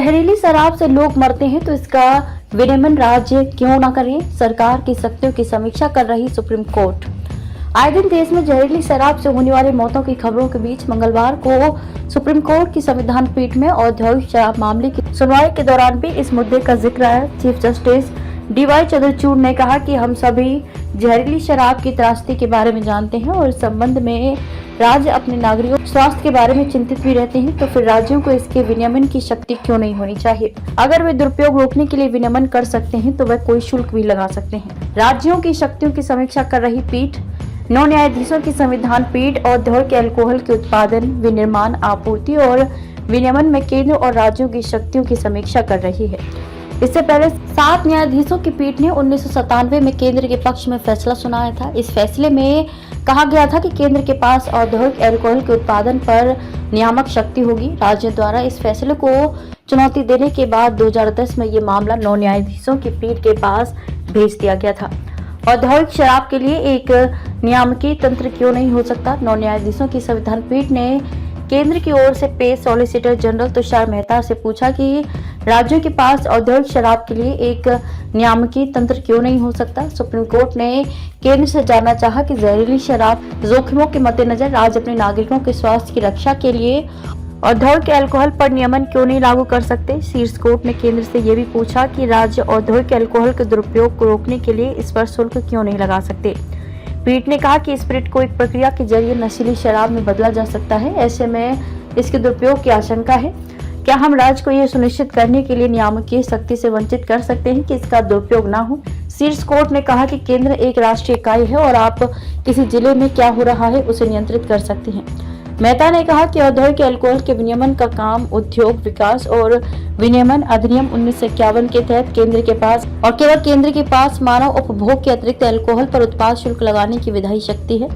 जहरीली शराब से लोग मरते हैं तो इसका विनियमन राज्य क्यों न करे? सरकार की शक्तियों की समीक्षा कर रही सुप्रीम कोर्ट। आए दिन देश में जहरीली शराब से होने वाली मौतों की खबरों के बीच मंगलवार को सुप्रीम कोर्ट की संविधान पीठ में औद्योगिक शराब मामले की सुनवाई के दौरान भी इस मुद्दे का जिक्र आया। चीफ जस्टिस DY चंद्रचूड़ ने कहा कि हम सभी जहरीली शराब की त्रासदी के बारे में जानते हैं और इस संबंध में राज्य अपने नागरिकों के स्वास्थ्य के बारे में चिंतित भी रहते हैं, तो फिर राज्यों को इसके विनियमन की शक्ति क्यों नहीं होनी चाहिए? अगर वे दुरुपयोग रोकने के लिए विनियमन कर सकते हैं तो वे कोई शुल्क भी लगा सकते हैं। राज्यों की शक्तियों की समीक्षा कर रही पीठ 9 न्यायाधीशों की संविधान पीठ औद्योगिक अल्कोहल के उत्पादन, विनिर्माण, आपूर्ति और विनियमन में केंद्र और राज्यों की शक्तियों की समीक्षा कर रही है। इससे पहले 7 न्यायाधीशों की पीठ ने 1997 में केंद्र के पक्ष में फैसला सुनाया था। इस फैसले में कहा गया था कि केंद्र के पास औद्योगिक अल्कोहल के उत्पादन पर नियामक शक्ति होगी। राज्य द्वारा इस फैसले को चुनौती देने के बाद 2010 में ये मामला 9 न्यायाधीशों की पीठ के पास भेज दिया गया था। औद्योगिक शराब के लिए एक नियामकीय तंत्र क्यों नहीं हो सकता? 9 न्यायाधीशों की संविधान पीठ ने केंद्र की ओर से पेश सॉलिसिटर जनरल तुषार मेहता से पूछा कि राज्यों के पास औद्योगिक शराब के लिए एक नियामकीय तंत्र क्यों नहीं हो सकता। सुप्रीम कोर्ट ने केंद्र से जानना चाहा कि जहरीली शराब जोखिमों के मद्देनजर राज्य अपने नागरिकों के स्वास्थ्य की रक्षा के लिए औद्योगिक अल्कोहल पर नियमन क्यों नहीं लागू कर सकते। शीर्ष कोर्ट ने केंद्र से यह भी पूछा कि राज्य औद्योगिक अल्कोहल के दुरुपयोग को रोकने के लिए इस पर शुल्क क्यों नहीं लगा सकते। पीठ ने कहा कि स्पिरिट को एक प्रक्रिया के जरिए नशीली शराब में बदला जा सकता है, ऐसे में इसके दुरुपयोग की आशंका है। क्या हम राज्य को यह सुनिश्चित करने के लिए नियामकीय शक्ति से वंचित कर सकते हैं कि इसका दुरुपयोग ना हो? शीर्ष कोर्ट ने कहा कि केंद्र एक राष्ट्रीय इकाई है और आप किसी जिले में क्या हो रहा है उसे नियंत्रित कर सकते हैं। मेहता ने कहा कि औद्योगिक अल्कोहल के विनियमन का काम उद्योग विकास और विनियमन अधिनियम 1951 के तहत केंद्र के पास और केवल केंद्र के पास मानव उपभोग के अतिरिक्त अल्कोहल पर उत्पाद शुल्क लगाने की विधायी शक्ति है।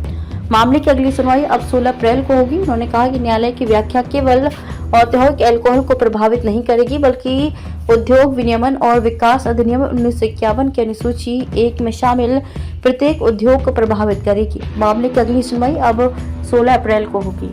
मामले की अगली सुनवाई अब 16 अप्रैल को होगी। उन्होंने कहा कि न्यायालय की व्याख्या केवल औद्योगिक अल्कोहल को प्रभावित नहीं करेगी बल्कि उद्योग विनियमन और विकास अधिनियम 1951 के अनुसूची 1 में शामिल प्रत्येक उद्योग को प्रभावित करेगी। मामले की अगली सुनवाई अब 16 अप्रैल को होगी।